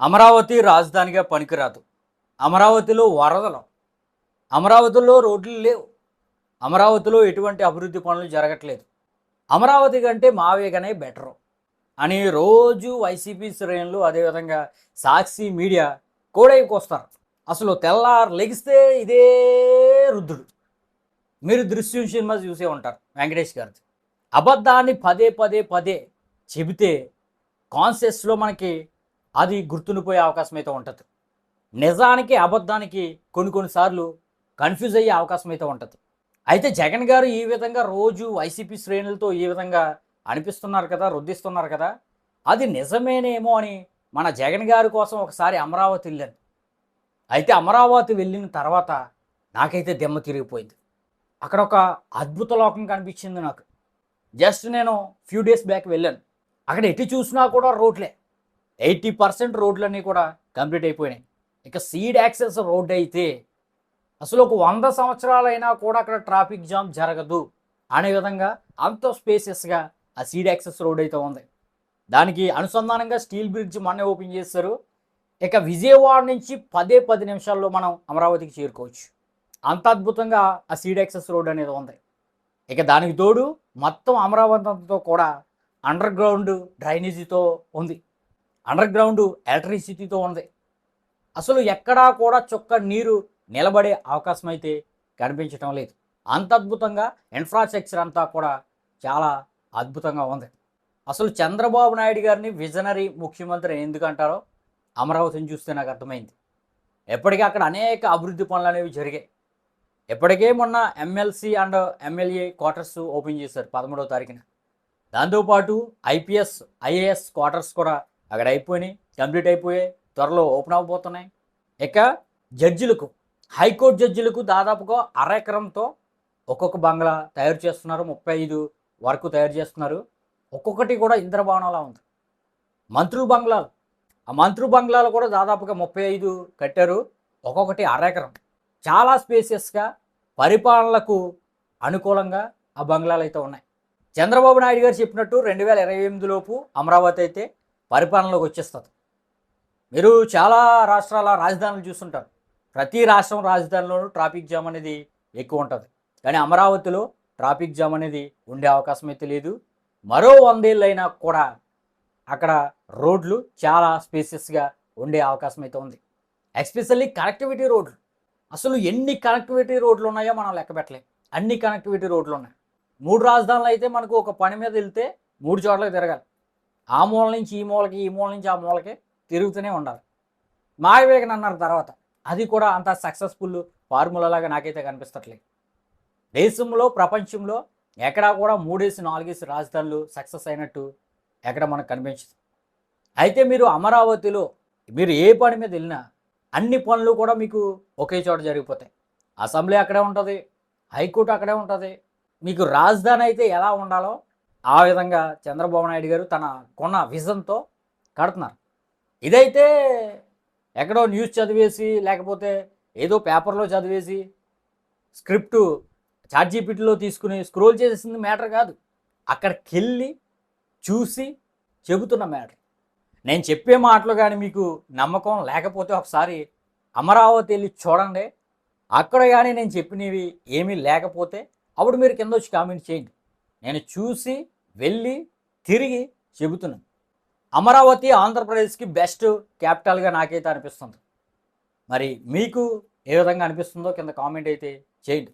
అమరావతి రాజధానిగా పనికిరాదు. అమరావతిలో వరదలు, అమరావతిలో రోడ్లు లేవు, అమరావతిలో ఎటువంటి అభివృద్ధి పనులు జరగట్లేదు. అమరావతి కంటే మావేగానే బెటరు అని రోజు వైసీపీ శ్రేణులు, అదేవిధంగా సాక్షి మీడియా కోడైకొస్తారు. అసలు తెల్లారు లెగిస్తే ఇదే రుద్దుడు. మీరు దృశ్యం సినిమా చూసే ఉంటారు వెంకటేష్ గారిది. అబద్ధాన్ని పదే పదే పదే చెబితే కాన్షియస్లో మనకి అది గుర్తుండిపోయే అవకాశం అయితే ఉంటుంది. నిజానికి అబద్ధానికి కొన్నిసార్లు కన్ఫ్యూజ్ అయ్యే అవకాశం అయితే ఉంటుంది. అయితే జగన్ గారు ఈ విధంగా రోజు వైసీపీ శ్రేణులతో ఈ విధంగా అనిపిస్తున్నారు కదా, రుద్దిస్తున్నారు కదా, అది నిజమేనేమో అని మన జగన్ గారి కోసం ఒకసారి అమరావతి వెళ్ళాను. అయితే అమరావతి వెళ్ళిన తర్వాత నాకైతే దెమ్మ తిరిగిపోయింది. అక్కడ ఒక అద్భుత లోకం కనిపించింది నాకు. జస్ట్ నేను ఫ్యూ డేస్ బ్యాక్ వెళ్ళాను. అక్కడ ఎటు చూసినా కూడా రోడ్లే. 80% రోడ్లన్నీ కూడా కంప్లీట్ అయిపోయినాయి. ఇక సీడ్ యాక్సెస్ రోడ్ అయితే అసలు ఒక 100 సంవత్సరాలైనా కూడా అక్కడ ట్రాఫిక్ జామ్ జరగదు అనే విధంగా అంత స్పేసెస్గా ఆ సీడ్ యాక్సెస్ రోడ్ అయితే ఉంది. దానికి అనుసంధానంగా స్టీల్ బ్రిడ్జ్ మొన్నే ఓపెన్ చేస్తారు. ఇక విజయవాడ నుంచి 10 నిమిషాల్లో మనం అమరావతికి చేరుకోవచ్చు. అంత అద్భుతంగా ఆ సీడ్ యాక్సెస్ రోడ్ అనేది ఉంది. ఇక దానికి తోడు మొత్తం అమరావతితో కూడా అండర్ గ్రౌండ్ డ్రైనేజీతో ఉంది, అండర్ గ్రౌండ్ ఎలక్ట్రిసిటీతో ఉంది. అసలు ఎక్కడా కూడా చుక్క నీరు నిలబడే అవకాశం అయితే కనిపించడం లేదు. అంత అద్భుతంగా ఇన్ఫ్రాస్ట్రక్చర్ అంతా కూడా చాలా అద్భుతంగా ఉంది. అసలు చంద్రబాబు నాయుడు గారిని విజనరీ ముఖ్యమంత్రి ఎందుకంటారో అమరావతిని చూస్తే నాకు అర్థమైంది. ఎప్పటికీ అక్కడ అనేక అభివృద్ధి పనులు అనేవి జరిగాయి. ఎప్పటికే మొన్న MLC and MLA quarters open చేశారు 13వ తారీఖున. దాంతోపాటు ఐపీఎస్ ఐఏఎస్ క్వార్టర్స్ కూడా అక్కడ అయిపోయినాయి, కంప్లీట్ అయిపోయాయి, త్వరలో ఓపెన్ అవబోతున్నాయి. ఇక జడ్జిలకు, హైకోర్టు జడ్జిలకు దాదాపుగా అరెకరంతో ఒక్కొక్క బంగ్లా తయారు చేస్తున్నారు. 35 వరకు తయారు చేస్తున్నారు. ఒక్కొక్కటి కూడా ఇంద్రభవనంలా ఉంది. మంత్రుల బంగ్లాలు, ఆ మంత్రుల బంగ్లాలు కూడా దాదాపుగా 35 కట్టారు. ఒక్కొక్కటి అరెకరం. చాలా స్పేసియస్గా పరిపాలనలకు అనుకూలంగా ఆ బంగ్లాలు అయితే ఉన్నాయి. చంద్రబాబు నాయుడు గారు చెప్పినట్టు 2028 లోపు అమరావతి అయితే పరిపాలనలోకి వచ్చేస్తుంది. మీరు చాలా రాష్ట్రాల రాజధానులు చూస్తుంటారు. ప్రతి రాష్ట్రం రాజధానిలోనూ ట్రాఫిక్ జామ్ అనేది ఎక్కువ ఉంటుంది. కానీ అమరావతిలో ట్రాఫిక్ జామ్ అనేది ఉండే అవకాశం అయితే లేదు. మరో 100 ఏళ్ళైనా కూడా అక్కడ రోడ్లు చాలా స్పేసెస్గా ఉండే అవకాశం అయితే ఉంది. ఎస్పెషల్లీ కనెక్టివిటీ రోడ్లు. అసలు ఎన్ని కనెక్టివిటీ రోడ్లు ఉన్నాయో మనం లెక్క పెట్టలేం. అన్ని కనెక్టివిటీ రోడ్లు ఉన్నాయి. 3 రాజధానులు అయితే మనకు ఒక పని మీద వెళ్తే 3 చోట్లకి తిరగాలి. ఆ మూల నుంచి ఈ మూలకి, ఈ మూల నుంచి ఆ మూలకి తిరుగుతూనే ఉండాలి. మాయవేగన్ అన్నారు తర్వాత, అది కూడా అంత సక్సెస్ఫుల్ ఫార్ములాగా నాకైతే కనిపిస్తట్లేదు. దేశంలో, ప్రపంచంలో ఎక్కడా కూడా 3 4 రాజధానులు సక్సెస్ అయినట్టు ఎక్కడ మనకు కనిపించదు. అయితే మీరు అమరావతిలో మీరు ఏ పని మీద వెళ్ళినా అన్ని పనులు కూడా మీకు ఒకే చోట జరిగిపోతాయి. అసెంబ్లీ అక్కడే ఉంటుంది, హైకోర్టు అక్కడే ఉంటుంది. మీకు రాజధాని అయితే ఎలా ఉండాలో ఆ విధంగా చంద్రబాబు నాయుడు గారు తన కొన్న విజన్తో కడుతున్నారు. ఇదైతే ఎక్కడో న్యూస్ చదివేసి, లేకపోతే ఏదో పేపర్లో చదివేసి, స్క్రిప్టు చాట్‌జీపీటీలో తీసుకుని స్క్రోల్ చేసేసింది మ్యాటర్ కాదు. అక్కడికి వెళ్ళి చూసి చెబుతున్న మ్యాటర్. నేను చెప్పే మాటలు కానీ మీకు నమ్మకం లేకపోతే ఒకసారి అమరావతి వెళ్ళి చూడండి. అక్కడ కానీ నేను చెప్పినవి ఏమీ లేకపోతే అప్పుడు మీరు కింద వచ్చి కామెంట్ చేయండి. నేను చూసి వెళ్ళి తిరిగి చెబుతున్నాను. అమరావతి ఆంధ్రప్రదేశ్కి బెస్ట్ క్యాపిటల్గా నాకైతే అనిపిస్తుంది. మరి మీకు ఏ విధంగా అనిపిస్తుందో కింద కామెంట్ అయితే చేయండి.